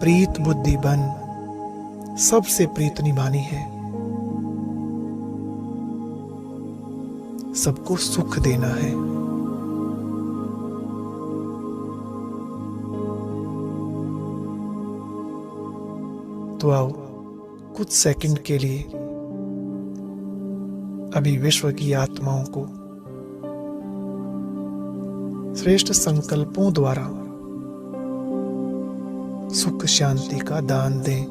प्रीत बुद्धि बन सबसे प्रीत निभानी है, सबको सुख देना है। तो आओ कुछ सेकंड के लिए अभी विश्व की आत्माओं को श्रेष्ठ संकल्पों द्वारा सुख शांति का दान दें।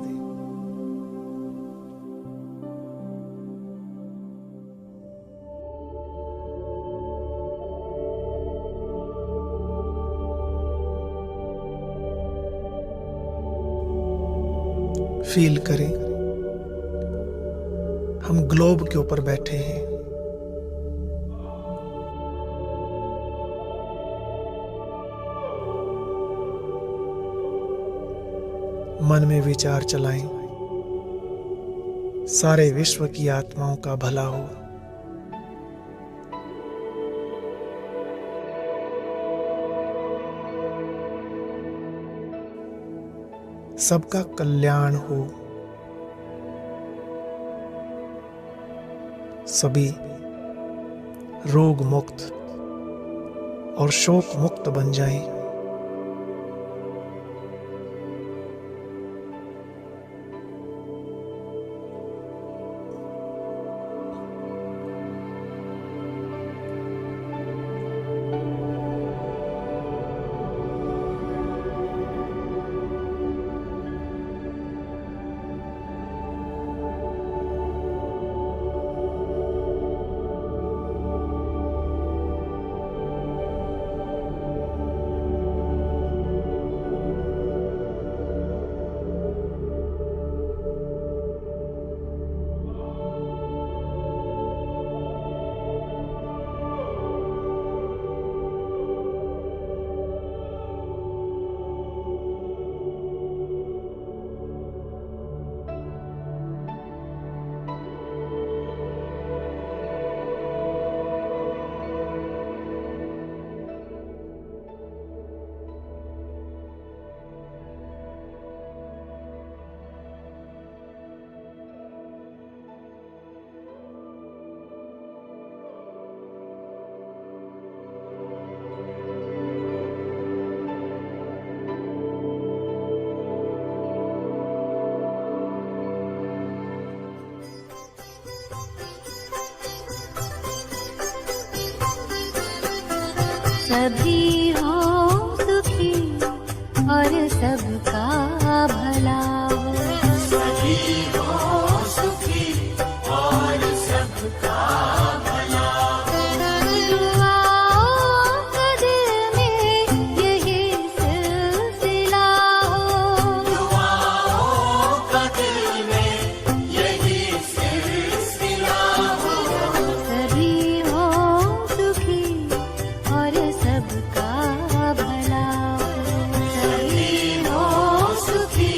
फील करें हम ग्लोब के ऊपर बैठे हैं, मन में विचार चलाएं, सारे विश्व की आत्माओं का भला हो। सबका कल्याण हो, सभी रोग मुक्त और शोक मुक्त बन जाएं। सभी हो सुखी और सबका भला हो। सभी हो सुखी और सबका भला हो। दुआओं का दिल में यही सिलसिला हो। दुआओं का दिल में यही सिलसिला हो। सभी हो सुखी और सबका भला हो। सभी हो सुखी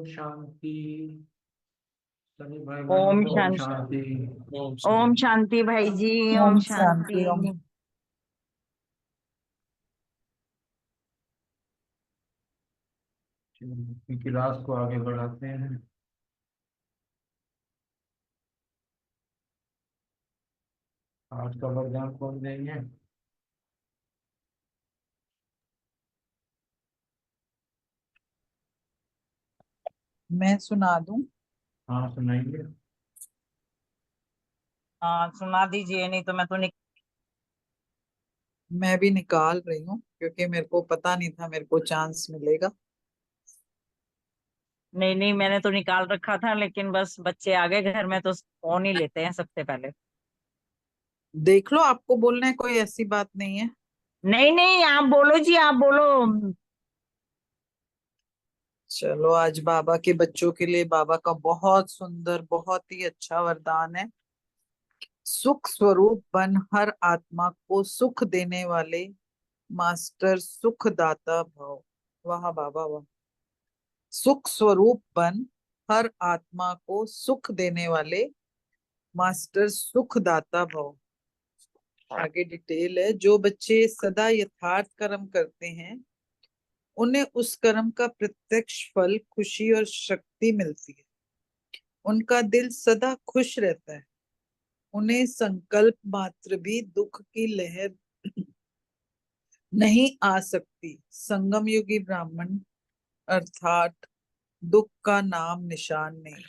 शांति। सभी भाई ओम बहनों को ओम शांति। शांति। ओम शांति भाई जी। ओम ओम शांति। शांति ओम। चलिए, क्लास को आगे बढ़ाते हैं। आज का वरदान कौन देंगे? मैं सुना दूं? हाँ, सुनाइए। हाँ सुना दीजिए, नहीं तो मैं तो मैं भी निकाल रही हूँ क्योंकि मेरे को पता नहीं था मेरे को चांस मिलेगा। नहीं नहीं, मैंने तो निकाल रखा था, लेकिन बस बच्चे आ गए घर में तो फोन ही लेते हैं सबसे पहले। देख लो, आपको बोलना है, कोई ऐसी बात नहीं है। नहीं नहीं, आप बोलो जी, आप बोलो। चलो, आज बाबा के बच्चों के लिए बाबा का बहुत सुंदर, बहुत ही अच्छा वरदान है। सुख स्वरूप बन हर आत्मा को सुख देने वाले मास्टर सुखदाता भव। वाह बाबा वाह। सुख स्वरूप बन हर आत्मा को सुख देने वाले मास्टर सुखदाता भव। आगे डिटेल है। जो बच्चे सदा यथार्थ कर्म करते हैं उन्हें उस कर्म का प्रत्यक्ष फल, खुशी और शक्ति मिलती है। उनका दिल सदा खुश रहता है। उन्हें संकल्प मात्र भी दुख की लहर नहीं आ सकती। संगम युगी ब्राह्मण अर्थात दुख का नाम निशान नहीं।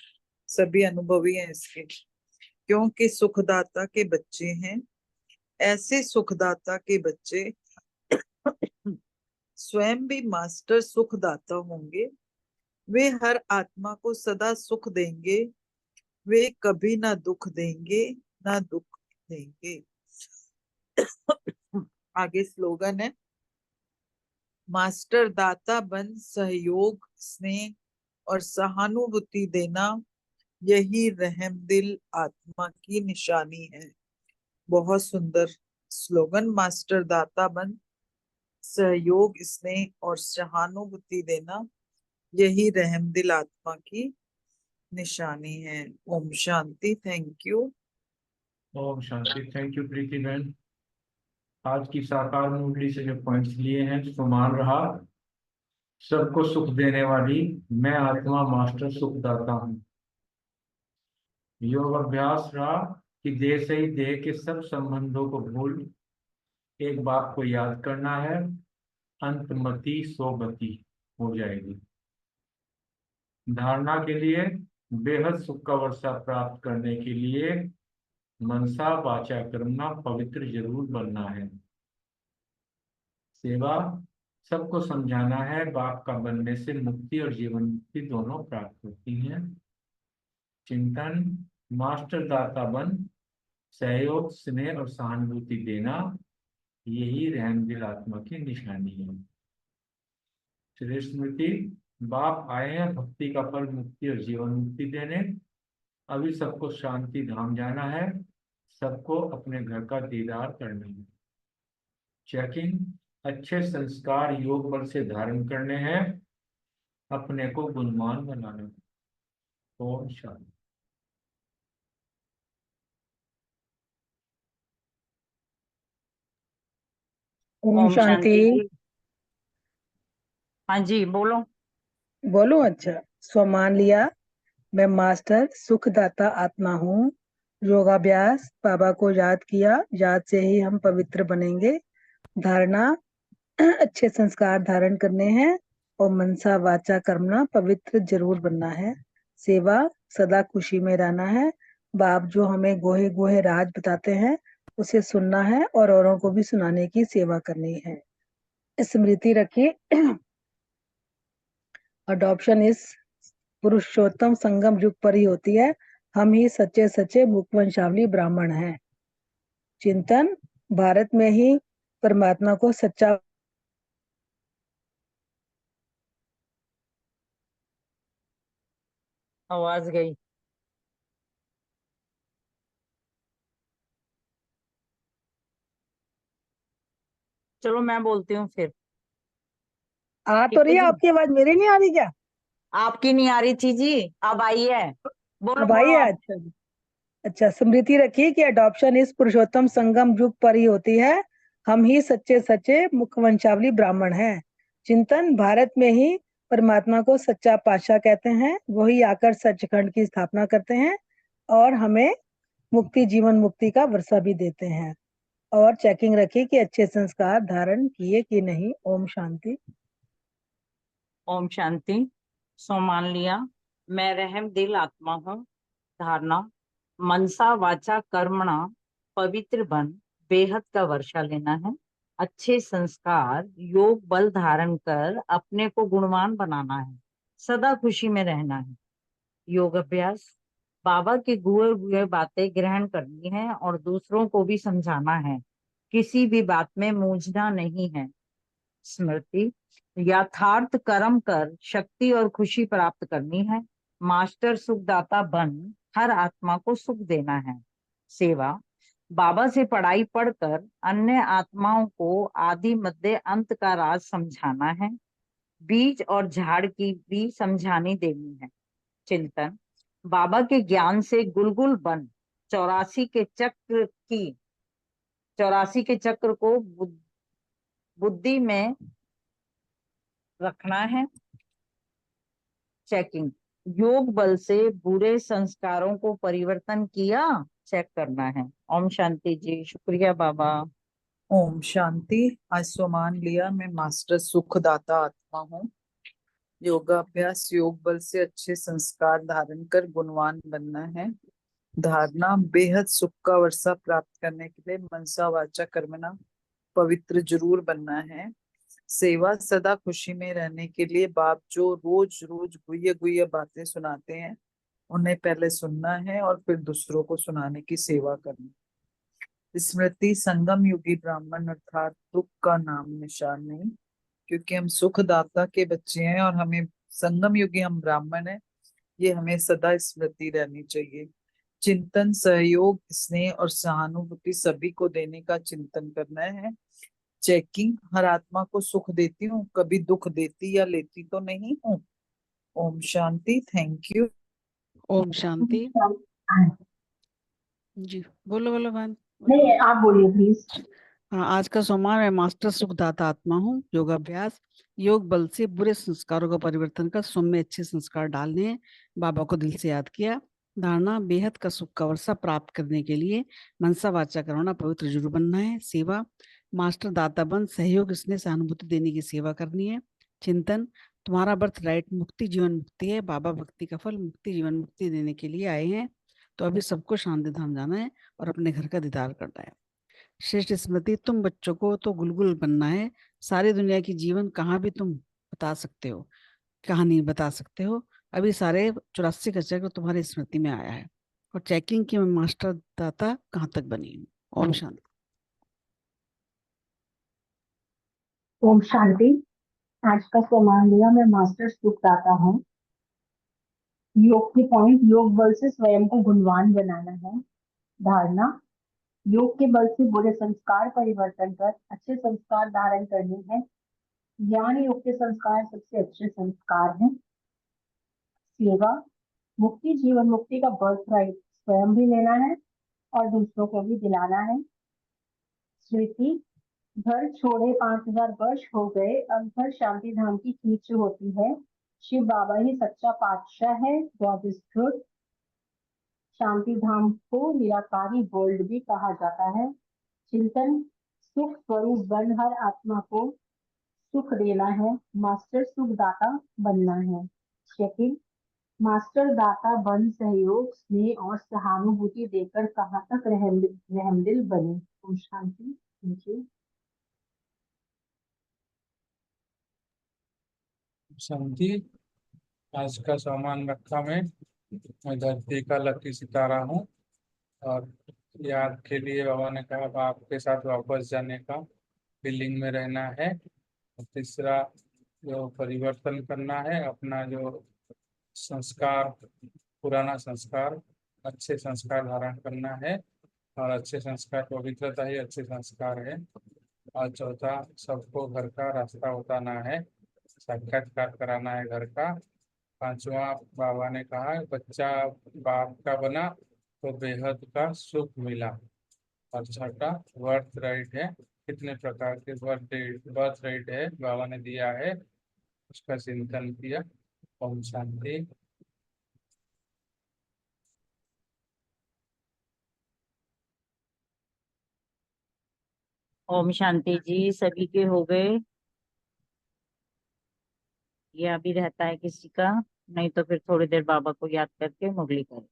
सभी अनुभवी हैं इसके, क्योंकि सुखदाता के बच्चे हैं। ऐसे सुखदाता के बच्चे स्वयं भी मास्टर सुखदाता होंगे। वे हर आत्मा को सदा सुख देंगे। वे कभी ना दुख देंगे, ना दुख देंगे। आगे स्लोगन है, मास्टर दाता बन सहयोग, स्नेह और सहानुभूति देना, यही रहम दिल आत्मा की निशानी है। बहुत सुंदर स्लोगन। मास्टर दाता बन सहयोग, स्नेह और सहानुभूति देना, यही रहमदिल आत्मा की निशानी है। ओम शांति। Thank you. ओम शांति। थैंक यू प्रीति बहन। आज की साकार मुरली से जो पॉइंट्स लिए हैं, समान रहा। सबको सुख देने वाली मैं आत्मा मास्टर सुखदाता हूँ। योग अभ्यास रहा कि देह से ही देह के सब संबंधों को भूल एक बात को याद करना है, अंतमति सोबती हो जाएगी। धारणा के लिए बेहद सुख का वर्षा प्राप्त करने के लिए मनसा वाचा कर्मणा पवित्र जरूर बनना है। सेवा सबको समझाना है, बाप का बनने से मुक्ति और जीवन मुक्ति दोनों प्राप्त होती हैं। चिंतन मास्टर दाता बन सहयोग, स्नेह और सहानुभूति देना, यही रहमदिल आत्मा की निशानी है। श्री स्मृति बाप आए हैं भक्ति का फल, मुक्ति और जीवन मुक्ति देने। अभी सबको शांति धाम जाना है, सबको अपने घर का दीदार करना है। चेकिंग अच्छे संस्कार योग बल से धारण करने हैं, अपने को गुणवान बनाना है। ओम शांति। ओम ओम शांति। शांति जी। हाँ जी बोलो। बोलो। अच्छा, स्वमान लिया। मैं मास्टर सुखदाता आत्मा हूँ। योगाभ्यास बाबा को याद किया, याद से ही हम पवित्र बनेंगे। धारणा अच्छे संस्कार धारण करने हैं और मनसा वाचा कर्मणा पवित्र जरूर बनना है। सेवा सदा खुशी में रहना है। बाप जो हमें गोहे गोहे राज बताते हैं उसे सुनना है और औरों को भी सुनाने की सेवा करनी है। स्मृति रखिए, अडॉप्शन इस पुरुषोत्तम संगम युग पर ही होती है। हम ही सच्चे सच्चे मुखवंशावली ब्राह्मण हैं। चिंतन भारत में ही परमात्मा को सच्चा आवाज गई। चलो मैं बोलती हूँ फिर। आ तो ठीक है रही है जी। आपकी आवाज, मेरी नहीं आ रही क्या? आपकी नहीं आ रही थी जी, अब आई है। बोलो अब आई बोलो है। आप। अच्छा अच्छा, स्मृति रखिए कि अडॉप्शन इस पुरुषोत्तम संगम युग पर ही होती है। हम ही सच्चे सच्चे मुखवंशावली ब्राह्मण हैं। चिंतन, भारत में ही परमात्मा को सच्चा पातशाह कहते हैं। वही आकर सचखंड की स्थापना करते हैं और हमें मुक्ति, जीवन मुक्ति का वर्षा भी देते हैं। और चेकिंग रखिए कि अच्छे संस्कार धारण किए कि नहीं। ओम शांति। ओम शांति। सो मान लिया, मैं रहम दिल आत्मा हूँ। धारणा, मनसा वाचा कर्मणा पवित्र बन बेहद का वर्षा लेना है। अच्छे संस्कार योग बल धारण कर अपने को गुणवान बनाना है। सदा खुशी में रहना है। योग अभ्यास, बाबा के गुए गुए बातें ग्रहण करनी है और दूसरों को भी समझाना है। किसी भी बात में मूंझना नहीं है। स्मृति, यथार्थ कर्म कर शक्ति और खुशी प्राप्त करनी है। मास्टर सुखदाता बन हर आत्मा को सुख देना है। सेवा, बाबा से पढ़ाई पढ़कर अन्य आत्माओं को आदि मध्य अंत का राज समझाना है। बीज और झाड़ की भी समझानी देनी है। चिंतन, बाबा के ज्ञान से गुलगुल बन चौरासी के चक्र की 84 के चक्र को बुद्धि में रखना है। चेकिंग, योग बल से बुरे संस्कारों को परिवर्तन किया, चेक करना है। ओम शांति जी, शुक्रिया बाबा। ओम शांति। आज सुमान लिया, मैं मास्टर सुखदाता आत्मा हूँ। योगाभ्यास, योग बल से अच्छे संस्कार धारण कर गुणवान बनना है। धारणा, बेहद सुख का वर्षा प्राप्त करने के लिए मनसा वाचा कर्मणा पवित्र जरूर बनना है। सेवा, सदा खुशी में रहने के लिए बाप जो रोज रोज गुह्य गुह्य बातें सुनाते हैं उन्हें पहले सुनना है और फिर दूसरों को सुनाने की सेवा करनी। स्मृति, संगम युगी ब्राह्मण अर्थात दुख का नाम निशान नहीं, क्योंकि हम सुखदाता के बच्चे हैं और हमें संगम युगी हम ब्राह्मण हैं, ये हमें सदा स्मृति रहनी चाहिए। चिंतन, सहयोग, स्नेह और सहानुभूति सभी को देने का चिंतन करना है। चेकिंग, हर आत्मा को सुख देती हूँ, कभी दुख देती या लेती तो नहीं हूँ। ओम शांति। Thank you. ओम शांति। जी बोलो बोलो बहन। नहीं, आप बोलिए प्लीज। हाँ, आज का सोमवार मैं मास्टर सुखदाता आत्मा हूँ। योगाभ्यास, योग बल से बुरे संस्कारों का परिवर्तन कर स्वयं में अच्छे संस्कार डालने हैं। बाबा को दिल से याद किया। धारणा, बेहद का सुख का वर्षा प्राप्त करने के लिए मनसा वाचा करना पवित्र जरूर बनना है। सेवा, मास्टर दाता बन सहयोग स्नेह सहानुभूति देने की सेवा करनी है। चिंतन, तुम्हारा बर्थ राइट मुक्ति जीवन मुक्ति है। बाबा भक्ति का फल मुक्ति जीवन मुक्ति देने के लिए आए हैं। तो अभी सबको शांति धाम जाना है और अपने घर का दीदार करना है। श्रेष्ठ स्मृति, तुम बच्चों को तो गुलगुल बनना है। सारी दुनिया की जीवन कहाँ भी तुम बता सकते हो, कहानी बता सकते हो। अभी सारे 84 का चक्र तुम्हारी स्मृति में आया है। और चेकिंग की मैं मास्टर दाता कहाँ तक बनी हूँ। ओम शांति। ओम शांति। आज का सम्मान लिया, मैं मास्टर सुखदाता हूँ। योग की पॉइंट, योग बल से स्वयं को गुणवान बनाना है। धारणा, योग के बल से बुरे संस्कार परिवर्तन कर अच्छे संस्कार धारण करने हैं। ज्ञान योग के संस्कार सबसे अच्छे संस्कार हैं। सेवा, मुक्ति जीवन मुक्ति का बर्थ राइट स्वयं भी लेना है और दूसरों को भी दिलाना है। स्मृति, घर छोड़े 5000 वर्ष हो गए, अब घर शांति धाम की खींच होती है। शिव बाबा ही सच्चा पातशाह है। God is truth. शांति धाम को निराकारी वर्ल्ड भी कहा जाता है। चिंतन, सुख स्वरूप बन हर आत्मा को सुख देना है। मास्टर सुखदाता बनना है। चेकिंग, मास्टर दाता बन सहयोग स्नेह और सहानुभूति देकर कहाँ तक रहमदिल बने। ओम शांति। Thank you. शांति। आज का सामान रखा मैं धरती का लकी सितारा हूँ और याद के लिए बाबा ने कहा आपके साथ वापस जाने का फीलिंग में रहना है। तीसरा, जो परिवर्तन करना है अपना जो संस्कार, पुराना संस्कार अच्छे संस्कार धारण करना है और अच्छे संस्कार पवित्रता ही अच्छे संस्कार है। और चौथा, सबको घर का रास्ता बताना है, साक्षात्कार कराना है घर का पांचवा बाबा ने कहा, बच्चा बाप का बना तो बेहद का सुख मिला। और छठा बर्थ राइट है, कितने प्रकार के बर्थ राइट है बाबा ने दिया है, उसका चिंतन किया। ओम शांति। ओम शांति जी। सभी के हो गए? ये अभी रहता है किसी का? नहीं तो फिर थोड़ी देर बाबा को याद करके मुरली करें।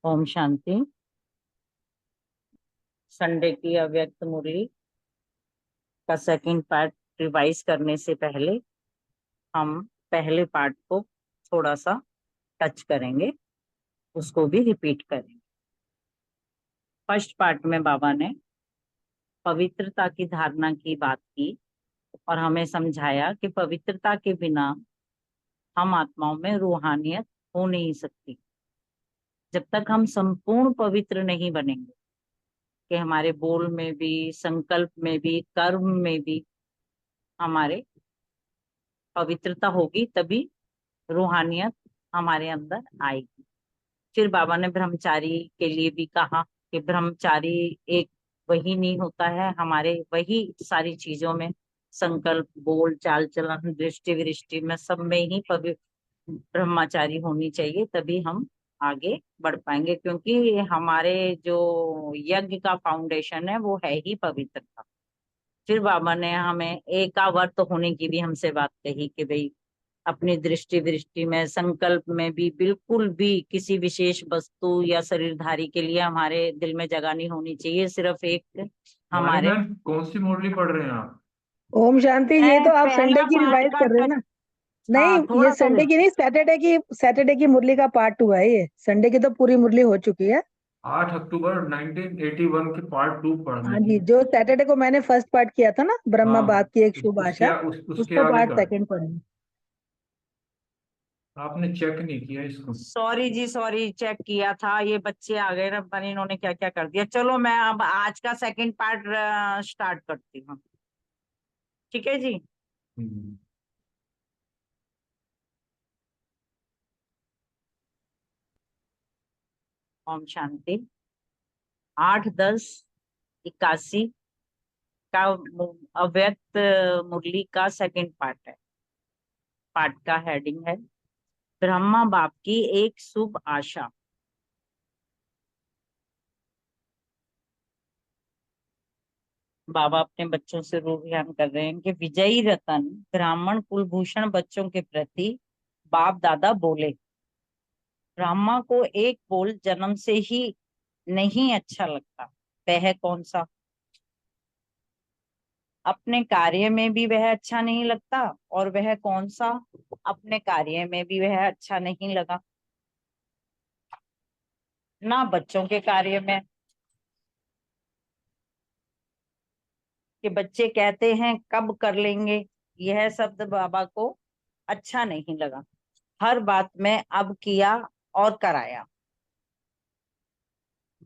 ओम शांति। संडे की अव्यक्त मुरली का सेकंड पार्ट रिवाइज करने से पहले हम पहले पार्ट को थोड़ा सा टच करेंगे, उसको भी रिपीट करेंगे। फर्स्ट पार्ट में बाबा ने पवित्रता की धारणा की बात की और हमें समझाया कि पवित्रता के बिना हम आत्माओं में रूहानियत हो नहीं सकती। जब तक हम संपूर्ण पवित्र नहीं बनेंगे कि हमारे बोल में भी, संकल्प में भी, कर्म में भी हमारे पवित्रता होगी, तभी रूहानियत हमारे अंदर आएगी। फिर बाबा ने ब्रह्मचारी के लिए भी कहा कि ब्रह्मचारी एक वही नहीं होता है, हमारे वही सारी चीजों में, संकल्प, बोल, चाल चलन, दृष्टि वृष्टि में, सब में ही ब्रह्मचारी होनी चाहिए, तभी हम आगे बढ़ पाएंगे। क्योंकि हमारे जो यज्ञ का फाउंडेशन है वो है ही पवित्रता। फिर बाबा ने हमें एकावर्त होने की भी हमसे बात कही कि भाई अपनी दृष्टि दृष्टि में, संकल्प में भी बिल्कुल भी किसी विशेष वस्तु या शरीरधारी के लिए हमारे दिल में जगह नहीं होनी चाहिए। सिर्फ एक वाणी हमारे मैम, कौन सी मुरली पढ़ रहे हैं आप? ओम शांति। ये तो आप संडे पहला की पार्ट रिवाइज का कर रहे हैं टच। ना? हाँ, नहीं, ये थोड़ा सा संडे की नहीं, सैटरडे की मुरली का पार्ट 2 है। ये संडे की तो पूरी मुरली हो चुकी है। 8 अक्टूबर 1981 के पार्ट 2 पढ़ने हाँ की। जी, जो सैटरडे को मैंने फर्स्ट पार्ट किया था ना, ब्रह्मा हाँ, बाप की एक शुभ आशा, उसके उसका आगे पार्ट का। सेकंड पढ़ेंगे। आपने चेक नहीं किया इसको? सॉरी जी, सॉरी, चेक किया था। ये बच्चे आ गए ना, पर इन्होंने क्या क्या कर दिया। चलो मैं अब आज का सेकंड पार्ट स्टार्ट करती हूँ। ठीक है जी। हम्म। ओम शांति। 8-10-81 का अव्यक्त मुरली का सेकंड पार्ट है। पार्ट का हेडिंग है ब्रह्मा बाप की एक शुभ आशा। बाबा अपने बच्चों से रूप ध्यान कर रहे हैं कि विजयी रतन ब्राह्मण कुलभूषण बच्चों के प्रति बाप दादा बोले, ब्रह्मा को एक बोल जन्म से ही नहीं अच्छा लगता। वह कौन सा? अपने कार्य में भी वह अच्छा नहीं लगता। और वह कौन सा? अपने कार्य में भी वह अच्छा नहीं लगा, ना बच्चों के कार्य में। कि बच्चे कहते हैं कब कर लेंगे, यह शब्द बाबा को अच्छा नहीं लगा। हर बात में अब किया और कराया।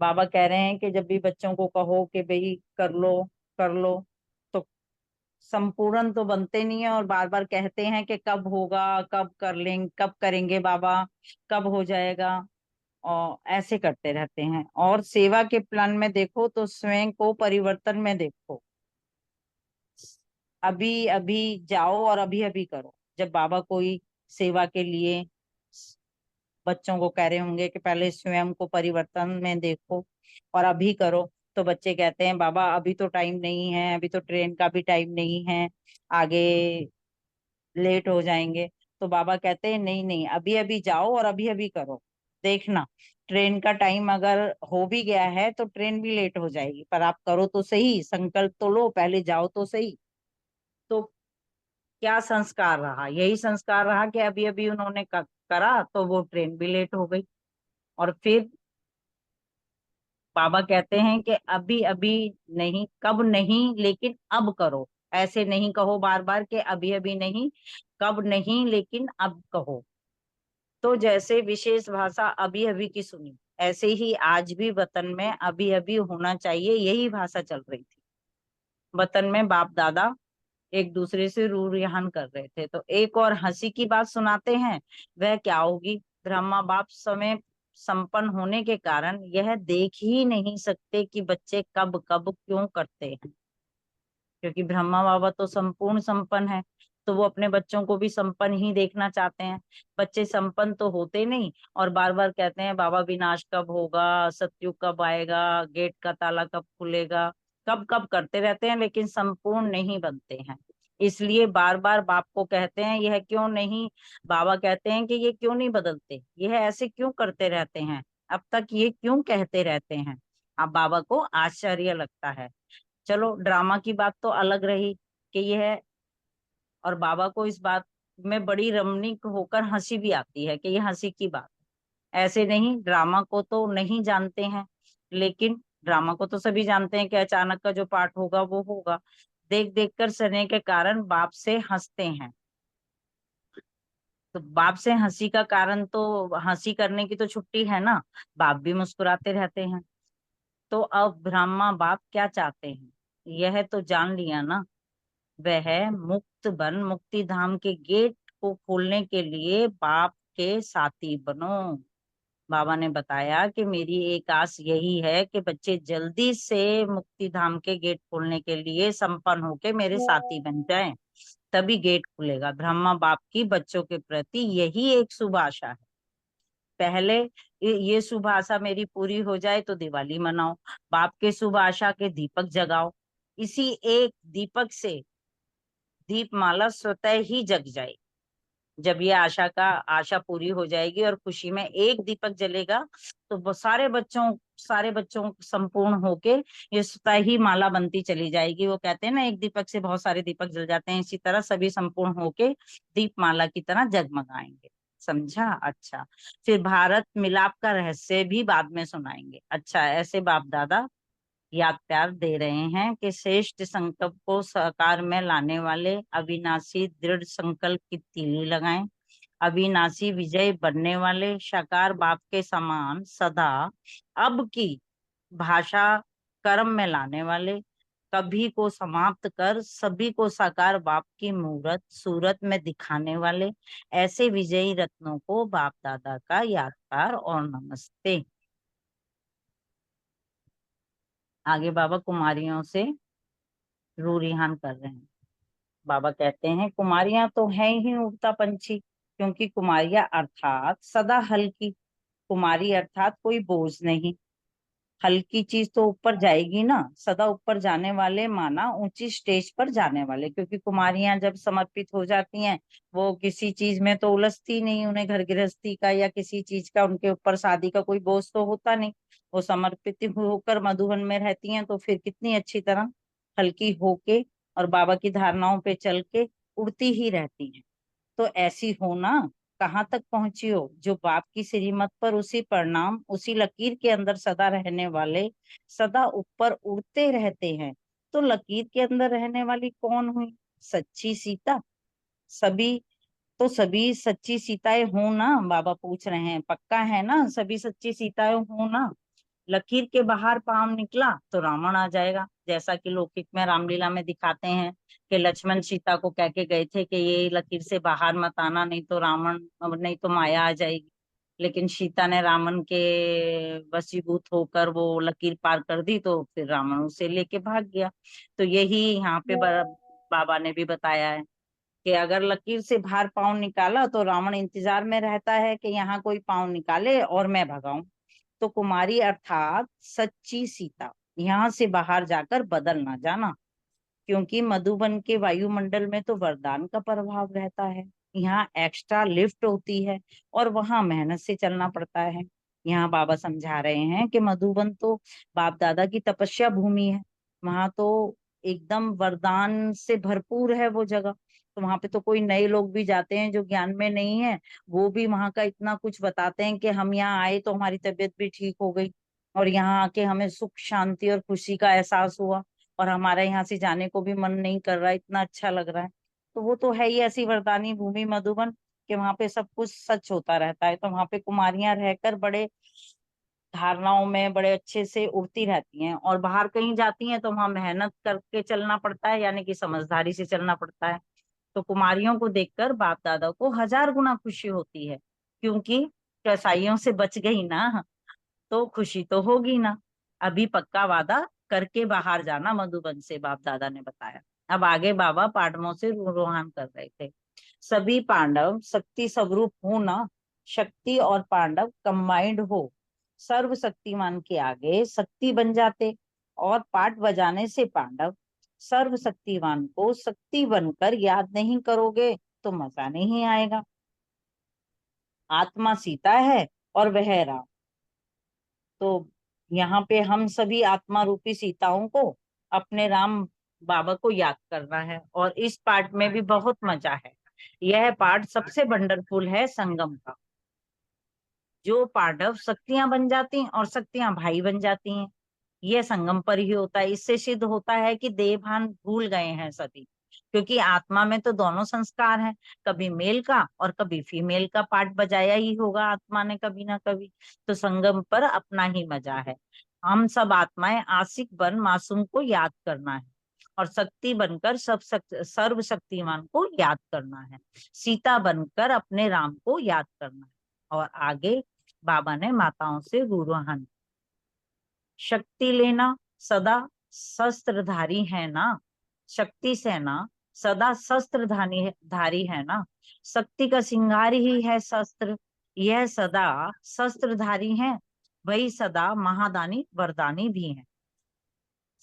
बाबा कह रहे हैं कि जब भी बच्चों को कहो कि भाई कर लो, तो संपूर्ण तो बनते नहीं है और बार बार कहते हैं कि कब होगा, कब कर लेंगे, कब करेंगे बाबा, कब हो जाएगा, और ऐसे करते रहते हैं। और सेवा के प्लान में देखो तो स्वयं को परिवर्तन में देखो। अभी अभी जाओ और अभी अभी करो। जब बाबा कोई सेवा के लिए बच्चों को कह रहे होंगे कि पहले स्वयं को परिवर्तन में देखो और अभी करो, तो बच्चे कहते हैं बाबा अभी तो टाइम नहीं है, अभी तो ट्रेन का भी टाइम नहीं है, आगे लेट हो जाएंगे। तो बाबा कहते हैं नहीं नहीं, अभी अभी जाओ और अभी अभी करो। देखना, ट्रेन का टाइम अगर हो भी गया है तो ट्रेन भी लेट हो जाएगी, पर आप करो तो सही, संकल्प तो लो, पहले जाओ तो सही। तो क्या संस्कार रहा? यही संस्कार रहा कि अभी अभी उन्होंने करा तो वो ट्रेन भी लेट हो गई। और फिर बाबा कहते हैं कि अभी अभी नहीं, कब नहीं, लेकिन अब करो। ऐसे नहीं कहो बार बार कि अभी अभी नहीं, कब नहीं, लेकिन अब कहो। तो जैसे विशेष भाषा अभी अभी की सुनी, ऐसे ही आज भी वतन में अभी अभी होना चाहिए, यही भाषा चल रही थी। वतन में बाप दादा एक दूसरे से रू रिहान कर रहे थे। तो एक और हंसी की बात सुनाते हैं, वह क्या होगी। ब्रह्मा बाप समय संपन्न होने के कारण यह देख ही नहीं सकते कि बच्चे कब कब क्यों करते हैं, क्योंकि ब्रह्मा बाबा तो संपूर्ण संपन्न है, तो वो अपने बच्चों को भी संपन्न ही देखना चाहते हैं। बच्चे संपन्न तो होते नहीं, और बार बार कहते हैं बाबा विनाश कब होगा, सतयुग कब आएगा, गेट का ताला कब खुलेगा, कब कब करते रहते हैं, लेकिन संपूर्ण नहीं बनते हैं। इसलिए बार बार बाप को कहते हैं यह क्यों नहीं, बाबा कहते हैं कि ये क्यों नहीं बदलते, यह ऐसे क्यों करते रहते हैं, अब तक ये क्यों कहते रहते हैं। अब बाबा को आश्चर्य लगता है। चलो ड्रामा की बात तो अलग रही कि यह, और बाबा को इस बात में बड़ी रमणीक होकर हंसी भी आती है कि ये हंसी की बात है। ऐसे नहीं, ड्रामा को तो नहीं जानते हैं, लेकिन ड्रामा को तो सभी जानते हैं कि अचानक का जो पार्ट होगा वो होगा। देख देख कर सने के कारण बाप से हंसते हैं। तो बाप से हंसी का कारण तो, हंसी करने की तो छुट्टी है ना, बाप भी मुस्कुराते रहते हैं। तो अब ब्रह्मा बाप क्या चाहते हैं, यह तो जान लिया ना। वह मुक्त बन मुक्ति धाम के गेट को खोलने के लिए बाप के साथी बनो। बाबा ने बताया कि मेरी एक आस यही है कि बच्चे जल्दी से मुक्ति धाम के गेट खोलने के लिए संपन्न होके मेरे साथी बन जाएं, तभी गेट खुलेगा। ब्रह्मा बाप की बच्चों के प्रति यही एक शुभ आशा है। पहले ये शुभ आशा मेरी पूरी हो जाए तो दिवाली मनाओ, बाप के शुभ आशा के दीपक जगाओ। इसी एक दीपक से दीपमाला स्वतः ही जग जाएगी। जब ये आशा पूरी हो जाएगी और खुशी में एक दीपक जलेगा, तो वो सारे बच्चों संपूर्ण होके ये स्वतः ही माला बनती चली जाएगी। वो कहते हैं ना, एक दीपक से बहुत सारे दीपक जल जाते हैं, इसी तरह सभी संपूर्ण होके दीपमाला की तरह जगमगाएंगे। समझा? अच्छा, फिर भारत मिलाप का रहस्य भी बाद में सुनाएंगे। अच्छा, ऐसे बाप दादा याद प्यार दे रहे हैं कि श्रेष्ठ संकल्प को साकार में लाने वाले अविनाशी दृढ़ संकल्प की तीली लगाएं। अविनाशी विजय बनने वाले साकार बाप के समान सदा अब की भाषा कर्म में लाने वाले, कभी को समाप्त कर सभी को साकार बाप की मूरत सूरत में दिखाने वाले, ऐसे विजयी रत्नों को बाप दादा का याद प्यार और नमस्ते। आगे बाबा कुमारियों से रू रिहान कर रहे हैं। बाबा कहते हैं कुमारियां तो है ही उड़ता पंछी, क्योंकि कुमारियां अर्थात सदा हल्की, कुमारी अर्थात कोई बोझ नहीं। हल्की चीज तो ऊपर जाएगी ना, सदा ऊपर जाने वाले माना ऊंची स्टेज पर जाने वाले, क्योंकि कुमारियां जब समर्पित हो जाती हैं, वो किसी चीज में तो उलझती नहीं, उन्हें घर गृहस्थी का या किसी चीज का, उनके ऊपर शादी का कोई बोझ तो होता नहीं। वो समर्पित होकर मधुबन में रहती हैं, तो फिर कितनी अच्छी तरह हल्की होके और बाबा की धारणाओं पे चल के उड़ती ही रहती हैं। तो ऐसी हो ना, कहाँ तक पहुंची हो, जो बाप की श्रीमत पर उसी परिणाम उसी लकीर के अंदर सदा रहने वाले, सदा ऊपर उड़ते रहते हैं। तो लकीर के अंदर रहने वाली कौन हुई? सच्ची सीता। सभी तो सभी सच्ची सीताएं हो ना, बाबा पूछ रहे हैं, पक्का है ना सभी सच्ची सीताएं हो ना? लकीर के बाहर पांव निकला तो रावण आ जाएगा, जैसा कि लौकिक में रामलीला में दिखाते हैं कि लक्ष्मण सीता को कह के गए थे कि ये लकीर से बाहर मत आना, नहीं तो रावण, नहीं तो माया आ जाएगी। लेकिन सीता ने रावण के वशीभूत होकर वो लकीर पार कर दी, तो फिर रावण उसे लेके भाग गया। तो यही यहाँ पे बाबा ने भी बताया है कि अगर लकीर से बाहर पांव निकाला तो रावण इंतजार में रहता है कि यहाँ कोई पांव निकाले और मैं भगाऊं। तो कुमारी अर्थात सच्ची सीता यहाँ से बाहर जाकर बदल ना जाना, क्योंकि मधुबन के वायुमंडल में तो वरदान का प्रभाव रहता है, यहाँ एक्स्ट्रा लिफ्ट होती है और वहां मेहनत से चलना पड़ता है। यहाँ बाबा समझा रहे हैं कि मधुबन तो बाप दादा की तपस्या भूमि है, वहां तो एकदम वरदान से भरपूर है वो जगह। तो वहां पे तो कोई नए लोग भी जाते हैं जो ज्ञान में नहीं है, वो भी वहां का इतना कुछ बताते हैं कि हम यहाँ आए तो हमारी तबीयत भी ठीक हो गई। और यहाँ आके हमें सुख शांति और खुशी का एहसास हुआ, और हमारा यहाँ से जाने को भी मन नहीं कर रहा है, इतना अच्छा लग रहा है। तो वो तो है ही ऐसी वरदानी भूमि मधुबन कि वहां पे सब कुछ सच होता रहता है। तो वहां पे कुमारियां रहकर बड़े धारणाओं में बड़े अच्छे से उड़ती रहती हैं, और बाहर कहीं जाती हैं तो वहां मेहनत करके चलना पड़ता है, यानी कि समझदारी से चलना पड़ता है। तो कुमारियों को देखकर बाप दादा को 1000 गुना खुशी होती है, क्योंकि कसाईयों से बच गई ना, तो खुशी तो होगी ना। अभी पक्का वादा करके बाहर जाना मधुबन से, बाप दादा ने बताया। अब आगे बाबा पांडवों से रोहान कर रहे थे। सभी पांडव शक्ति स्वरूप हो ना, शक्ति और पांडव कंबाइंड हो, सर्वशक्तिमान के आगे शक्ति बन जाते, और पाठ बजाने से पांडव सर्वशक्तिमान को शक्ति बनकर याद नहीं करोगे तो मजा नहीं आएगा। आत्मा सीता है और वह राम। तो यहाँ पे हम सभी आत्मा रूपी सीताओं को अपने राम बाबा को याद करना है, और इस पाठ में भी बहुत मजा है। यह पाठ सबसे वंडरफुल है संगम का। जो पांडव शक्तियां बन जाती हैं और शक्तियां भाई बन जाती हैं, यह संगम पर ही होता है। इससे सिद्ध होता है कि देहभान भूल गए हैं सभी, क्योंकि आत्मा में तो दोनों संस्कार हैं, कभी मेल का और कभी फीमेल का पार्ट बजाया ही होगा आत्मा ने कभी ना कभी। तो संगम पर अपना ही मजा है। हम सब आत्माएं आशिक बन मासूम को याद करना है, और शक्ति बनकर सर्वशक्तिमान को याद करना है, सीता बनकर अपने राम को याद करना है। और आगे बाबा ने माताओं से रूहान, शक्ति लेना सदा शस्त्रधारी है ना, शक्ति सेना सदा शस्त्रधारी धारी है ना, शक्ति का श्रृंगार ही है शस्त्र, यह सदा शस्त्रधारी है, वही सदा महादानी वरदानी भी है।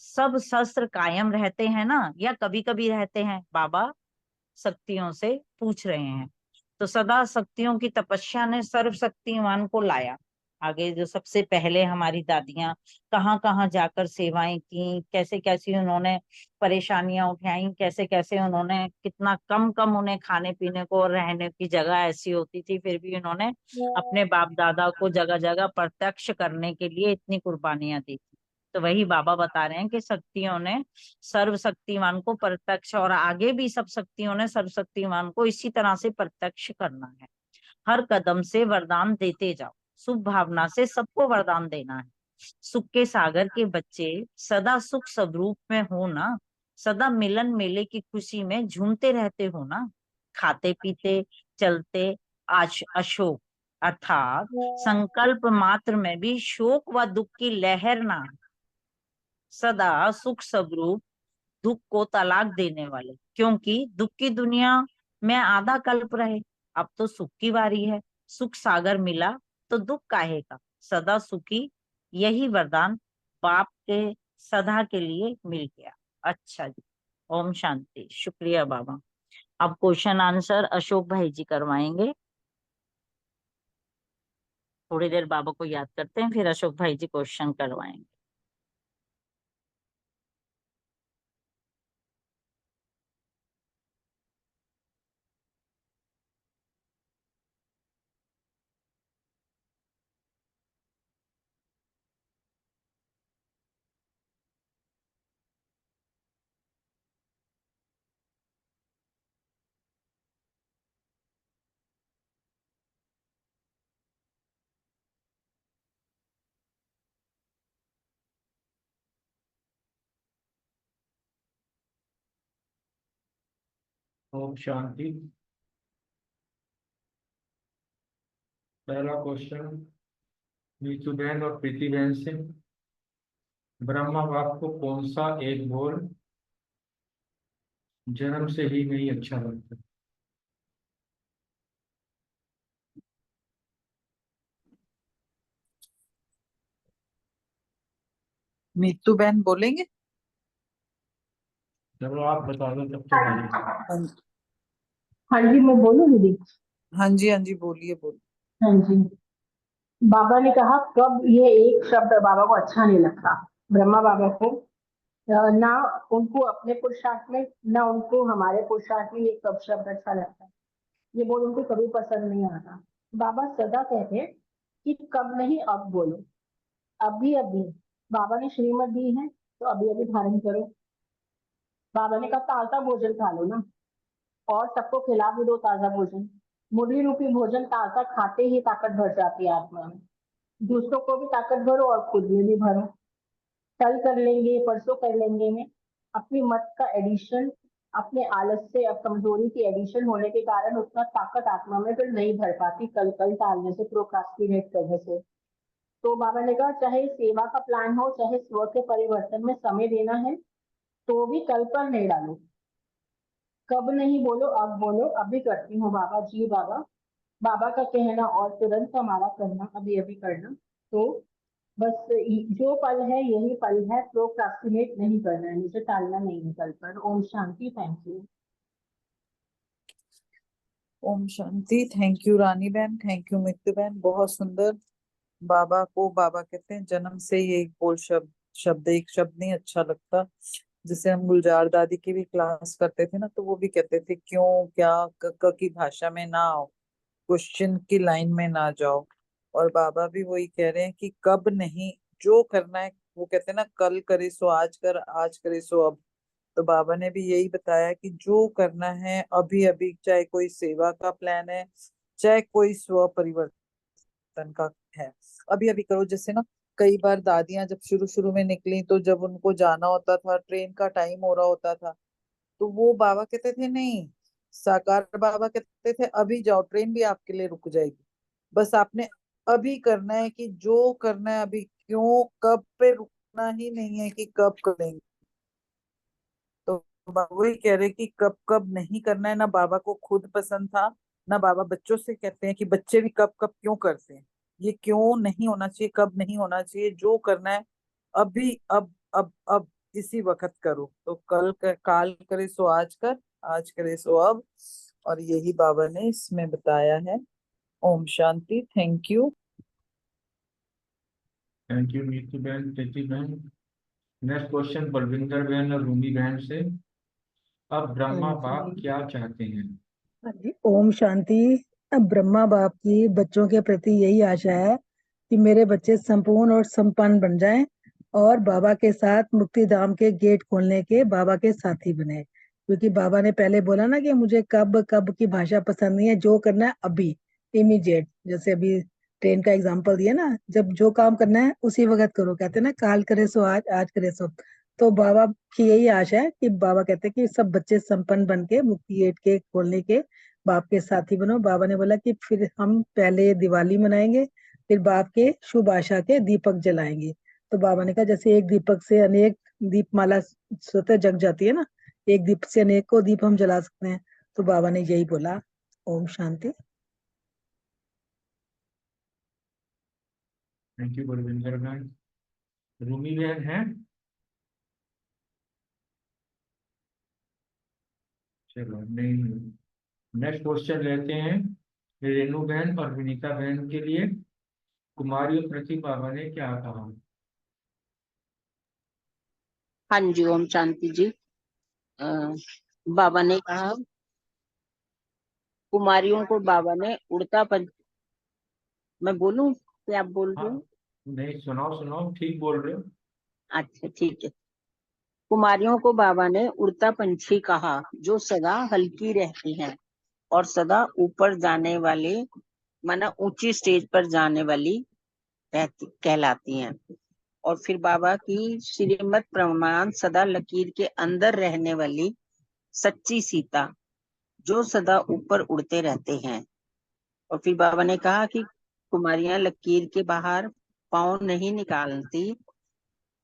सब शस्त्र कायम रहते हैं ना, या कभी कभी रहते हैं, बाबा शक्तियों से पूछ रहे हैं। तो सदा शक्तियों की तपस्या ने सर्वशक्तिमान को लाया। आगे जो सबसे पहले हमारी दादियां कहाँ कहाँ जाकर सेवाएं की, कैसे कैसे उन्होंने परेशानियां उठाई, कैसे कैसे उन्होंने कितना कम कम उन्हें खाने पीने को और रहने की जगह ऐसी होती थी, फिर भी उन्होंने अपने बाप दादा को जगह जगह प्रत्यक्ष करने के लिए इतनी कुर्बानियां दी थी। तो वही बाबा बता रहे हैं कि शक्तियों ने सर्वशक्तिमान को प्रत्यक्ष, और आगे भी सब शक्तियों ने सर्वशक्तिमान को इसी तरह से प्रत्यक्ष करना है। हर कदम से वरदान देते जाओ, शुभ भावना से सबको वरदान देना है। सुख के सागर के बच्चे सदा सुख स्वरूप में हो ना, सदा मिलन मेले की खुशी में झूमते रहते हो ना, खाते पीते चलते अशोक, अर्थात संकल्प मात्र में भी शोक व दुख की लहर ना, सदा सुख स्वरूप, दुख को तलाक देने वाले, क्योंकि दुख की दुनिया में आधा कल्प रहे, अब तो सुख की बारी है। सुख सागर मिला तो दुख काहे का, सदा सुखी, यही वरदान बाप के सदा के लिए मिल गया। अच्छा जी, ओम शांति। शुक्रिया बाबा। अब क्वेश्चन आंसर अशोक भाई जी करवाएंगे। थोड़ी देर बाबा को याद करते हैं, फिर अशोक भाई जी क्वेश्चन करवाएंगे। ओम शांति। पहला क्वेश्चन नीतू बहन और प्रीति बहन से, ब्रह्मा बाप को कौन सा एक बोल जन्म से ही नहीं अच्छा लगता? नीतू बहन बोलेंगे? चलो आप बता दो तब तो भाई। हाँ हाँ जी, मैं बोलूँ दीदी? हाँ जी, हाँ जी, बोलिए बोलिए। हाँ जी। बाबा ने कहा कब ये एक शब्द बाबा को अच्छा नहीं लगता। ब्रह्मा बाबा को ना उनको अपने पुरुषार्थ में, ना उनको हमारे पुरुषार्थ में ये कब शब्द अच्छा लगता है, ये बोल उनको कभी पसंद नहीं आता। बाबा सदा कहते हैं कि कब नहीं अब बोलो। अभी अभी बाबा ने श्रीमत दी है तो अभी अभी धारण करो। बाबा ने कहा ताजा भोजन खा लो ना, और सबको खिला भी दो ताजा भोजन। मुरली रूपी भोजन ताजा खाते ही ताकत भर जाती है आत्मा में। दूसरों को भी ताकत भरो और खुद में भी भरो। कल कर लेंगे, परसों कर लेंगे में अपनी मत का एडिशन, अपने आलस से अब कमजोरी की एडिशन होने के कारण उतना ताकत आत्मा में फिर नहीं भर पाती, कल कल टालने से, प्रोक्रास्टिनेट करने से। तो बाबा ने कहा चाहे सेवा का प्लान हो, चाहे स्व के परिवर्तन में समय देना है, तो भी कल पर नहीं डालो। कब नहीं बोलो, अब बोलो, अभी करती हूँ बाबा जी बाबा। बाबा का कहना और तुरंत हमारा करना, अभी अभी करना। तो बस जो पल है यही पल है, प्रोक्रास्टिनेट नहीं करना है, मुझे टालना नहीं है कल पर। ओम शांति, थैंक यू। ओम शांति। थैंक यू रानी बहन, थैंक यू मित्तू बहन, बहुत सुंदर। बाबा को बाबा कहते हैं जन्म से ये एक बोल शब्द शब्द एक शब्द नहीं अच्छा लगता। जिसे हम गुलजार दादी की भी क्लास करते थे ना, तो वो भी कहते थे क्यों क्या क की भाषा में ना आओ, क्वेश्चन की लाइन में ना जाओ। और बाबा भी वही कह रहे हैं कि कब नहीं, जो करना है वो कहते हैं ना, कल करे सो आज कर, आज करे सो अब। तो बाबा ने भी यही बताया कि जो करना है अभी अभी, चाहे कोई सेवा का प्लान है, चाहे कोई स्व परिवर्तन का है, अभी अभी करो। जैसे ना कई बार दादियां जब शुरू शुरू में निकली, तो जब उनको जाना होता था, ट्रेन का टाइम हो रहा होता था, तो वो बाबा कहते थे नहीं, साकार बाबा कहते थे अभी जाओ, ट्रेन भी आपके लिए रुक जाएगी, बस आपने अभी करना है कि जो करना है अभी, क्यों कब पे रुकना ही नहीं है कि कब करेंगे। तो बाबा वही कह रहे कि कब कब नहीं करना है, ना बाबा को खुद पसंद था, ना बाबा बच्चों से कहते हैं कि बच्चे भी कब कब क्यों करते हैं। ये क्यों नहीं होना चाहिए, कब नहीं होना चाहिए, जो करना है अभी, अब इसी वक्त करो। तो काल करे सो आज कर, आज करे सो अब। और यही बाबा ने इसमें बताया है। ओम शांति, thank you. Thank you Neetu बहन, प्रीति बहन। नेक्स्ट क्वेश्चन बलविंदर बहन और रूमी बहन से। अब ब्रह्मा हाँ बाप जी। क्या चाहते हैं? हाँ जी, ओम शांति। अब ब्रह्मा बाप की बच्चों के प्रति यही आशा है कि मेरे बच्चे संपूर्ण और संपन्न बन जाएं और बाबा के साथ मुक्ति धाम के गेट खोलने के बाबा के साथी बने। क्योंकि बाबा ने पहले बोला ना कि मुझे कब कब की भाषा पसंद नहीं है, जो करना है अभी, इमीडिएट। जैसे अभी ट्रेन का एग्जांपल दिया ना, जब जो काम करना है उसी वक्त करो। कहते हैं ना काल करे सो आज, आज करे सो। तो बाबा की यही आशा है कि बाबा कहते हैं कि सब बच्चे संपन्न बन के मुक्ति गेट के खोलने के बाप के साथी बनो। बाबा ने बोला कि फिर हम पहले दिवाली मनाएंगे, फिर बाप के शुभ आशा के दीपक जलाएंगे। तो बाबा ने कहा जैसे एक दीपक से अनेक दीपमाला स्वतः जग जाती है ना, एक दीप से अनेक को दीप हम जला सकते हैं। तो बाबा ने यही बोला। ओम शांति। थैंक यू बलविंदर बहन। रूमी बहन है? चलो नहीं। नेक्स्ट क्वेश्चन लेते हैं रेणु बहन और विनीता बहन के लिए। कुमारियों प्रति बाबा ने क्या कहा? हाँ जी, ओम शांति जी। अ, बाबा ने कहा, कुमारियों को बाबा ने उड़ता पंच, मैं बोलूं कि आप बोल रहे हाँ, हो? नहीं, सुनाओ सुनाओ, ठीक बोल रहे हो। अच्छा ठीक है। कुमारियों को बाबा ने उड़ता पंछी कहा, जो सदा हल्की रहती हैं और सदा ऊपर जाने वाले, माना ऊंची स्टेज पर जाने वाली रहती कहलाती हैं। और फिर बाबा की श्रीमत प्रमाण सदा लकीर के अंदर रहने वाली सच्ची सीता, जो सदा ऊपर उड़ते रहते हैं। और फिर बाबा ने कहा कि कुमारियां लकीर के बाहर पाँव नहीं निकालती।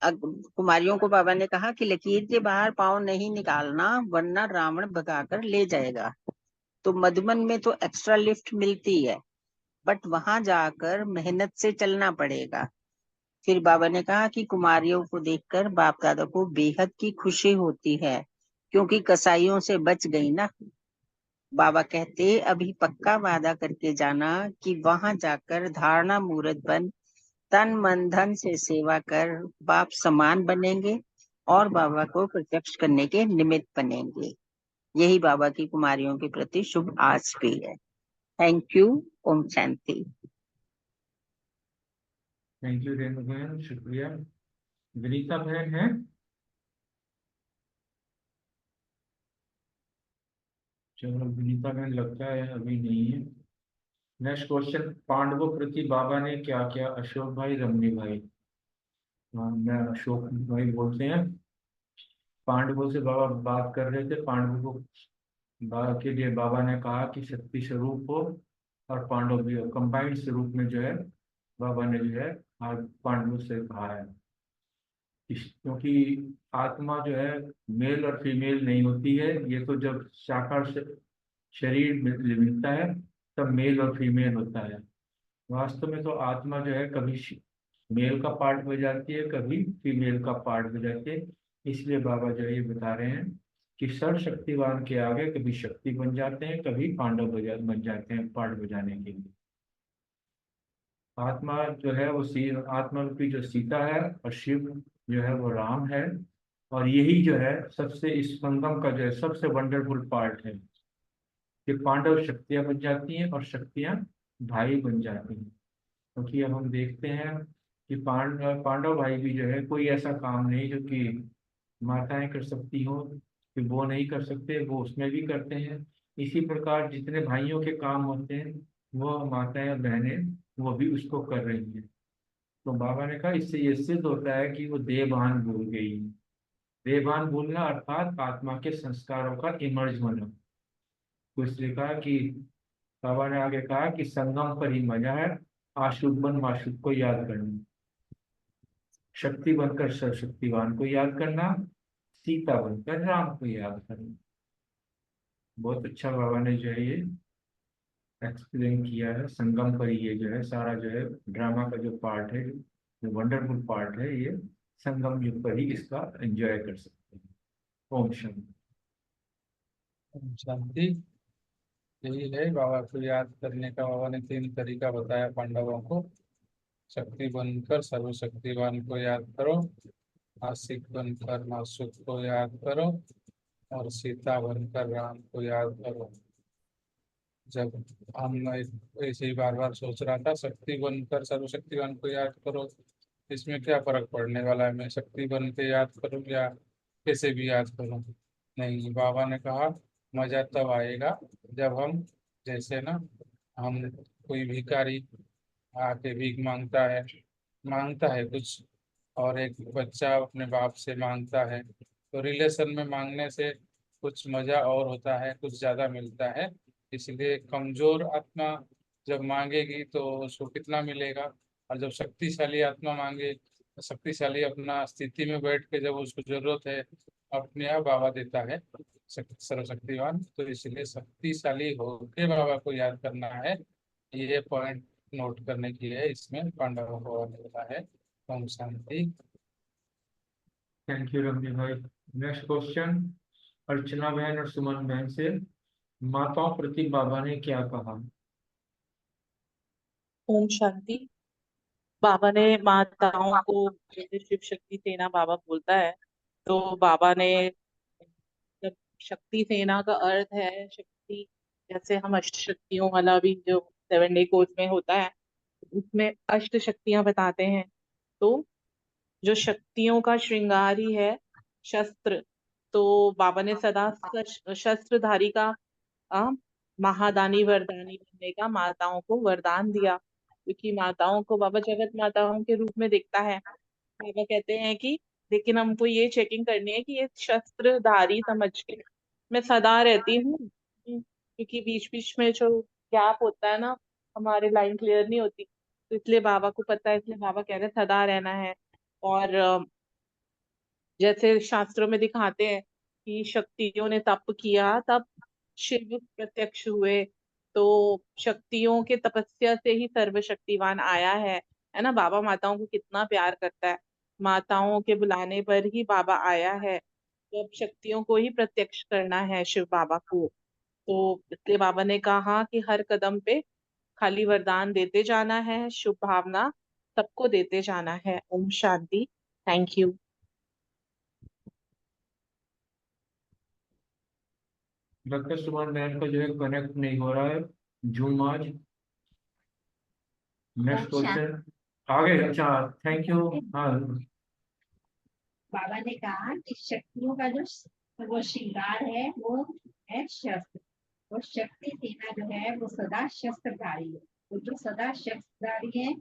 कुमारियों को बाबा ने कहा कि लकीर के बाहर पाँव नहीं निकालना, वरना रावण भगाकर ले जाएगा। तो मधुबन में तो एक्स्ट्रा लिफ्ट मिलती है, बट वहां जाकर मेहनत से चलना पड़ेगा। फिर बाबा ने कहा कि कुमारियों को देखकर बाप दादा को बेहद की खुशी होती है, क्योंकि कसाईयों से बच गई ना। बाबा कहते अभी पक्का वादा करके जाना कि वहां जाकर धारणा मूर्त बन तन मन धन से सेवा कर बाप समान बनेंगे और बाबा को प्रत्यक्ष करने के निमित्त बनेंगे। यही बाबा की कुमारियों के प्रति शुभ आस भी है। Thank you. ओम शांति। थैंक यू रेणु बहन, शुक्रिया। विनीता बहन है? चलो, विनीता बहन लगता है अभी नहीं है। नेक्स्ट क्वेश्चन, पांडवों प्रति बाबा ने क्या किया? अशोक भाई, रमनी भाई। हाँ, मैं अशोक भाई बोलते हैं। पांडवों से बाबा बात कर रहे थे। पांडवों को के लिए बाबा ने कहा कि शक्ति स्वरूप हो, और पांडव भी हो। कंबाइंड स्वरूप में जो है बाबा ने जो है आज पांडवों से कहा है। क्योंकि आत्मा जो है मेल और फीमेल नहीं होती है। ये तो जब साकार से शरीर मिलता है तब मेल और फीमेल होता है। वास्तव में तो आत्मा जो है कभी मेल का पार्ट बन जाती है, कभी फीमेल का पार्ट बन जाती है। इसलिए बाबा जो है ये बता रहे हैं कि सर्वशक्तिवान के आगे कभी शक्ति बन जाते हैं, कभी पांडव बन जाते हैं पार्ट बजाने के लिए। आत्मा जो है वो आत्मा रूपी जो सीता है, और शिव जो है वो राम है। और यही जो है सबसे इस संगम का जो है सबसे वंडरफुल पार्ट है कि पांडव शक्तियां बन जाती हैं और शक्तियां भाई बन जाती हैं। क्योंकि अब हम देखते हैं कि पांडव भाई भी जो है कोई ऐसा काम नहीं जो कि माताएं कर सकती हो कि वो नहीं कर सकते, वो उसमें भी करते हैं। इसी प्रकार जितने भाइयों के काम होते हैं वो माताएं और बहनें वो भी उसको कर रही हैं। तो बाबा ने कहा इससे ये सिद्ध होता है कि वो देहभान भूल गई है। देहभान भूलना अर्थात आत्मा के संस्कारों का इमर्ज होना। तो इसलिए कहा कि बाबा ने आगे कहा कि संगम पर ही मजा है, आशुभ बन माशुभ को याद करना, शक्ति बनकर सर्वशक्तिवान को याद करना, सीता बनकर राम को याद करना। बहुत अच्छा बाबा ने जो है ये एक्सप्लेन किया है। संगम पर ही ये जो है सारा जो है ड्रामा का जो पार्ट है, जो वंडरफुल पार्ट है, ये संगम युग पर ही इसका एंजॉय कर सकते हैं। ओम शांति। ओम शांति। यही है बाबा को याद करने का। बाबा ने 3 तरीका बताया पांडवों को। शक्ति बनकर सर्वशक्तिवान को याद करो, आशिक बनकर मासूक को याद करो, और सीता बनकर राम को याद करो। जब हम ऐसे ही बार बार सोच रहा था शक्ति बनकर सर्वशक्तिवान को याद करो, इसमें क्या फर्क पड़ने वाला है, मैं शक्ति बन के याद करूँ या कैसे भी याद करूँ। नहीं, बाबा ने कहा मजा तब आएगा जब हम, जैसे ना, हम कोई भिखारी आके भीख मांगता है कुछ, और एक बच्चा अपने बाप से मांगता है, तो रिलेशन में मांगने से कुछ मजा और होता है, कुछ ज्यादा मिलता है। इसलिए कमजोर आत्मा जब मांगेगी तो उसको कितना मिलेगा, और जब शक्तिशाली आत्मा मांगे तो शक्तिशाली अपना स्थिति में बैठ के जब उसको जरूरत है अपने आप बाबा देता है, सर्वशक्तिवान। तो इसलिए शक्तिशाली होके बाबा को याद करना है। ये पॉइंट नोट करने की है, इसमें पांडवों को मिलता है। ओम शांति। थैंक यू रमनी भाई। नेक्स्ट क्वेश्चन, अर्चना बहन और सुमन बहन से, माताओं प्रति बाबा ने क्या कहा? ओम शांति। बाबा ने माताओं को, जैसे शिव शक्ति सेना बाबा बोलता है, तो बाबा ने, जब शक्ति सेना का अर्थ है शक्ति, जैसे हम अष्ट शक्तियों वाला भी जो 7 डे कोर्स में होता है उसमें अष्ट शक्तियां बताते हैं। तो जो शक्तियों का श्रृंगार ही है शस्त्र। तो बाबा ने सदा शस्त्रधारी का महादानी वरदानी बनने का माताओं को वरदान दिया, क्योंकि माताओं को बाबा जगत माताओं के रूप में देखता है। बाबा कहते हैं कि लेकिन हमको ये चेकिंग करनी है कि ये शस्त्रधारी समझ के मैं सदा रहती हूँ। क्योंकि बीच बीच में जो गैप होता है ना, हमारे लाइन क्लियर नहीं होती, तो इसलिए बाबा को पता है, इसलिए बाबा कह रहे हैं सदा रहना है। और जैसे शास्त्रों में दिखाते हैं कि शक्तियों ने तप किया तब शिव प्रत्यक्ष हुए, तो शक्तियों के तपस्या से ही सर्वशक्तिवान आया है ना। बाबा माताओं को कितना प्यार करता है, माताओं के बुलाने पर ही बाबा आया है। तो अब शक्तियों को ही प्रत्यक्ष करना है शिव बाबा को। तो इसलिए बाबा ने कहा कि हर कदम पे खाली वरदान देते जाना है, शुभ भावना सबको देते जाना है। ओम शांति। Thank you. लगता है सुमन बहन का जो है कनेक्ट नहीं हो रहा है जूम आज। नेक्स्ट ओम शांति। क्वेश्चन, आगे अच्छा थैंक यू। हाँ बाबा ने कहा कि शक्तियों का जो वो श्रृंगार है वो है शस्त्र। और शक्ति सेना जो है वो सदा शस्त्रधारी है। तो जो सदा शस्त्रधारी है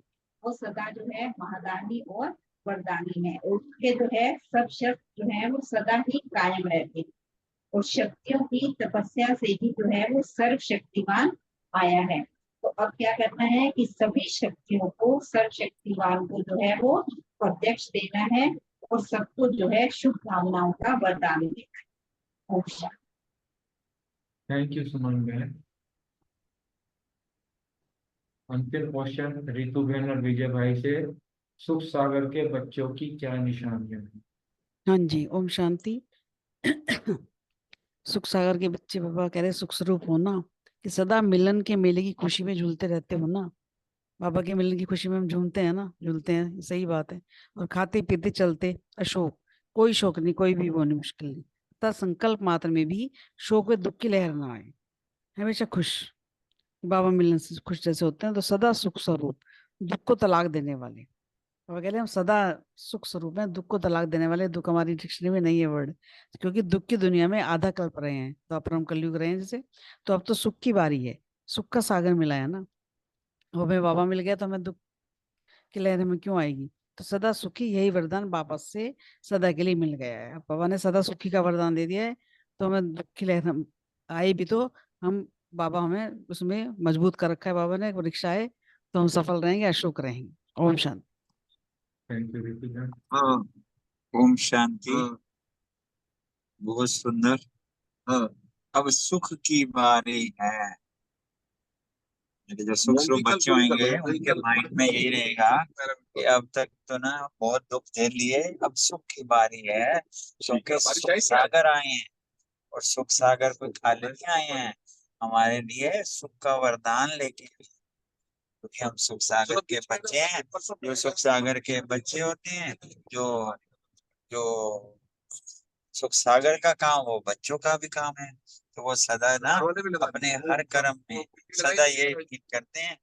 वो सदा जो है महादानी और वरदानी है। और उसके जो है सब शस्त्र जो है वो सदा ही कायम रहते हैं। और शक्तियों की तपस्या से ही जो है वो सर्वशक्तिमान आया है। तो अब क्या करना है कि सभी शक्तियों को सर्वशक्तिमान को जो है वो प्रत्यक्ष देना है और सबको जो है शुभ भावनाओं का वरदान देना है। ओम शांति। थैंक यू सुमन बहन। अंतिम क्वेश्चन रितु बहन और विजय भाई से, सुख सागर के बच्चों की क्या निशानियां हैं? हाँ जी, ओम शांति। सुख सागर के बच्चे बाबा कह रहे सुख स्वरूप हो ना, कि सदा मिलन के मेले की खुशी में झूलते रहते हो ना। बाबा के मिलन की खुशी में हम झूमते हैं ना, झूलते हैं, सही बात है। और खाते पीते चलते अशोक, कोई शोक नहीं, कोई भी वो नहीं, मुश्किल नहीं। तथा संकल्प मात्र में भी शोक व दुख की लहर ना आए, हमेशा खुश। बाबा मिलन से खुश जैसे होते हैं। तो सदा सुख स्वरूप, दुख को तलाक देने वाले। बाबा कह रहे हैं हम सदा सुख स्वरूप हैं, दुख को तलाक देने वाले। दुख हमारी डिक्शनरी में नहीं है वर्ड, क्योंकि दुख की दुनिया में आधा कल्प रहे हैं, तो अपरम कलयुग रहे हैं जैसे। तो अब तो सुख की बारी है, सुख का सागर मिला है ना। वो हमें बाबा मिल गया तो हमें दुख की लहर में क्यों आएगी। तो सदा सुखी, यही वरदान बाबा से सदा के लिए मिल गया है। अब बाबा ने सदा सुखी का वरदान दे दिया है, तो हमें दुख की लहर आए भी तो हम, बाबा हमें उसमें मजबूत कर रखा है बाबा ने। परीक्षा आए तो हम सफल रहेंगे, अशोक रहेंगे। ओम शांति। थैंक यू रितु बहन। हाँ, ओम शांति। बहुत सुंदर। अब सुख की बारी है। मेरे जो सुख स्वरूप बच्चे होंगे उनके माइंड में यही रहेगा कि अब तक तो ना बहुत दुख झेल लिए, अब सुख की बारी है। क्योंकि सुख सागर आए हैं, और सुख सागर कोई खाली नहीं आए हैं, हमारे लिए सुख का वरदान लेके। क्योंकि हम सुख सागर के बच्चे हैं। जो सुख सागर के बच्चे होते हैं, जो जो सुख सागर का काम वो बच्चों का भी काम है। तो वो सदा ना अपने हर कर्म में सदा ये यकीन करते हैं,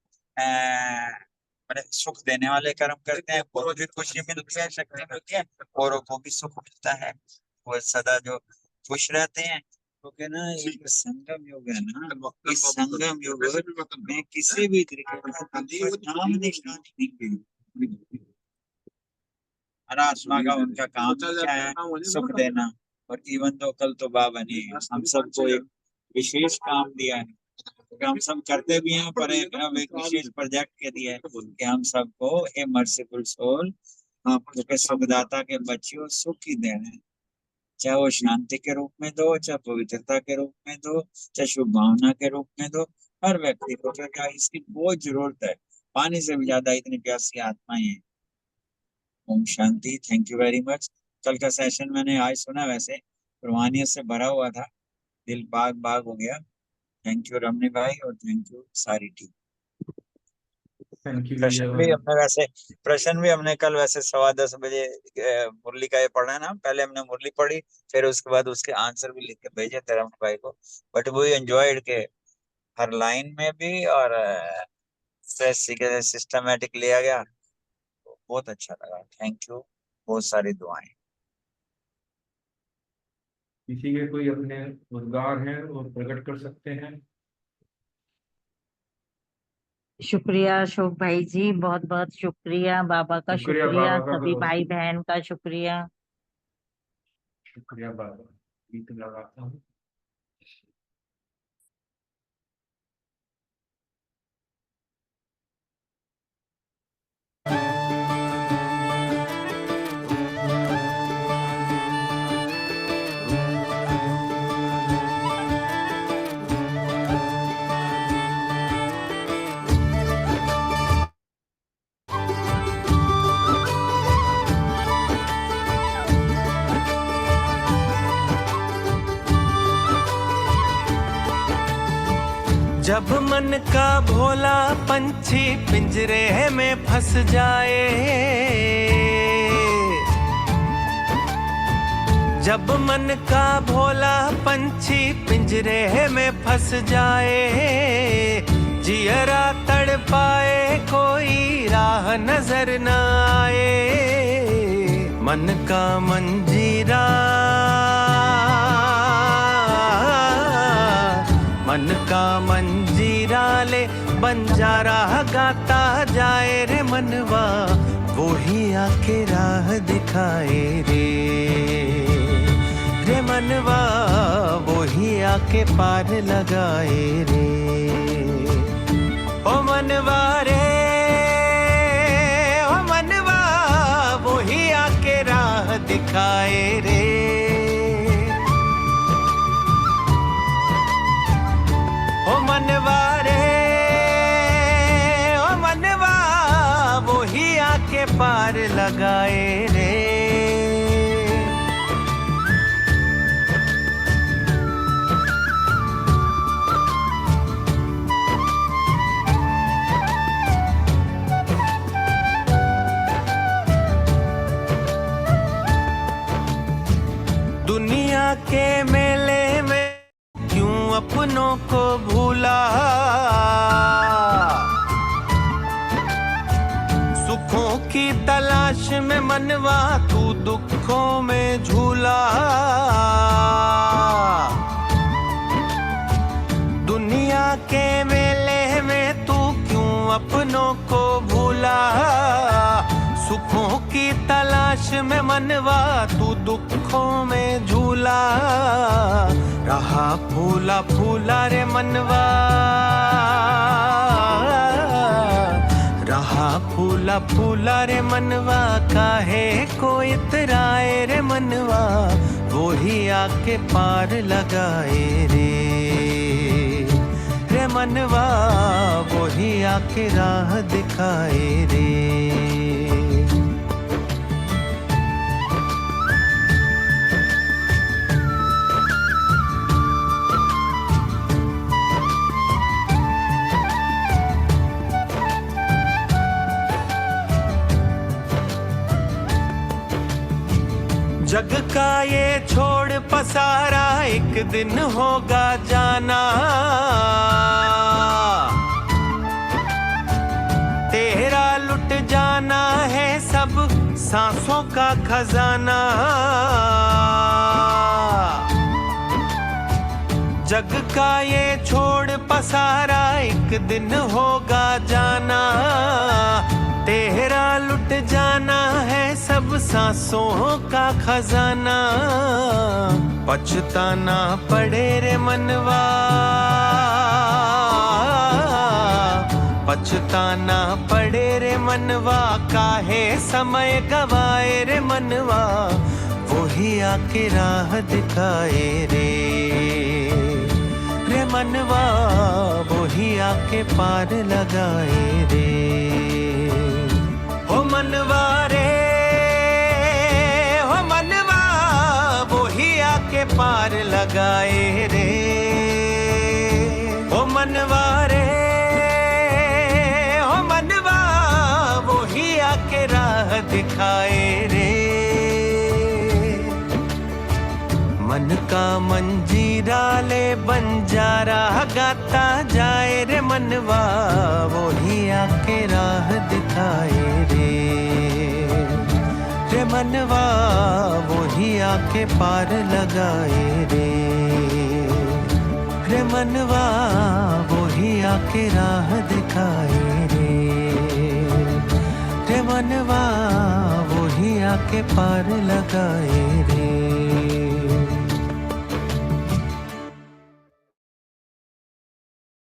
मैंने सुख देने वाले कर्म करते हैं, उनको भी खुशी मिलती है, शक्ति मिलती है, औरों को भी सुख मिलता है। वो सदा जो खुश रहते हैं। क्योंकि ना ये संगम युग है ना, इस संगम युग में किसी भी तरीके का नाम निशान नहीं। हर आत्मा का उनका काम क्या है, सुख देना। और इवन तो कल तो बाबा ने हम सबको एक विशेष काम दिया है, कि हम सब करते भी हैं, पर एक विशेष प्रोजेक्ट के दिया है कि हम सबको ए मर्सीफुल सोल, क्योंकि सुखदाता के बच्चों सुख ही देना है। चाहे वो शांति के रूप में दो, चाहे पवित्रता के रूप में दो, चाहे शुभ भावना के रूप में दो, हर व्यक्ति को। क्या इसकी बहुत जरूरत है, पानी से भी ज्यादा इतनी प्यासी आत्माएं हैं। ओम शांति। Thank you very much. कल का सेशन मैंने आज सुना, वैसे रूहानियत से भरा हुआ था, दिल बाग बाग हो गया। थैंक यू रमनी भाई, और थैंक यू सारी टीम। थैंक यू प्रश्न भी हमने कल वैसे 10:15 बजे मुरली का ये पढ़ा है ना। पहले हमने मुरली पढ़ी, फिर उसके बाद उसके आंसर भी लिख के भेजे थे रमनी भाई को। बट वो एंजॉयड के हर लाइन में भी, और सिस्टमेटिक लिया गया, बहुत अच्छा लगा। Thank you. बहुत सारी दुआएं। किसी के कोई अपने उद्गार हैं वो प्रकट कर सकते हैं। शुक्रिया अशोक भाई जी, बहुत बहुत शुक्रिया। बाबा का शुक्रिया शुक्रिया, बाबा का सभी बहुत भाई बहन का शुक्रिया। शुक्रिया बाबा। गीत लगाता हूँ। जब मन का भोला पंछी पिंजरे में फंस जाए, जब मन का भोला पंछी पिंजरे में फंस जाए, जियरा तड़ पाए कोई राह नजर न आए, मन का मंजीरा, मन का मंजीरा ले बंजारा गाता जाए रे मनवा, वो ही आके राह दिखाए रे मनवा, वो ही आके पार लगाए रे। ओ मनवा रे, ओ मनवा, वो ही आके राह दिखाए रे। ओ मनवा रे, ओ मनवा, वो ही आके पार लगाए रे। दुनिया के मेले में क्यों अपनों को भूला, सुखों की तलाश में मनवा तू दुखों में झूला। दुनिया के मेले में तू क्यों अपनों को भूला, सुखों की तलाश में मनवा तू दुखों में झूला। रहा फूला फूला रे मनवा, रहा फूला फूला रे मनवा, काहे को इतराए रे मनवा, वो ही आके पार लगाए रे मनवा, वो ही आके राह दिखाए रे। जग का ये छोड़ पसारा एक दिन होगा जाना, तेरा लुट जाना है सब सांसों का खजाना। जग का ये छोड़ पसारा एक दिन होगा जाना, तेरा लुट जाना है सब सांसों का खजाना। पछताना पड़े रे मनवा, पछताना पड़े रे मनवा, काहे समय गवाए रे मनवा, वो ही आके राह दिखाए रे मनवा, वो ही आके पार लगाए रे। हो मनवा रे, हो मनवा, वो ही आके पार लगाए रे। हो मनवा रे, हो मनवा, वो ही आके राह दिखाए रे। मन का मंजीरा ले बंजारा गाता जाए रे मनवा, वो ही आके राह दिखाए रे मनवा, वो ही आके पार लगाए रे मनवा, वो ही आके राह दिखाए रे मनवा, वो ही आके पार लगाए रे।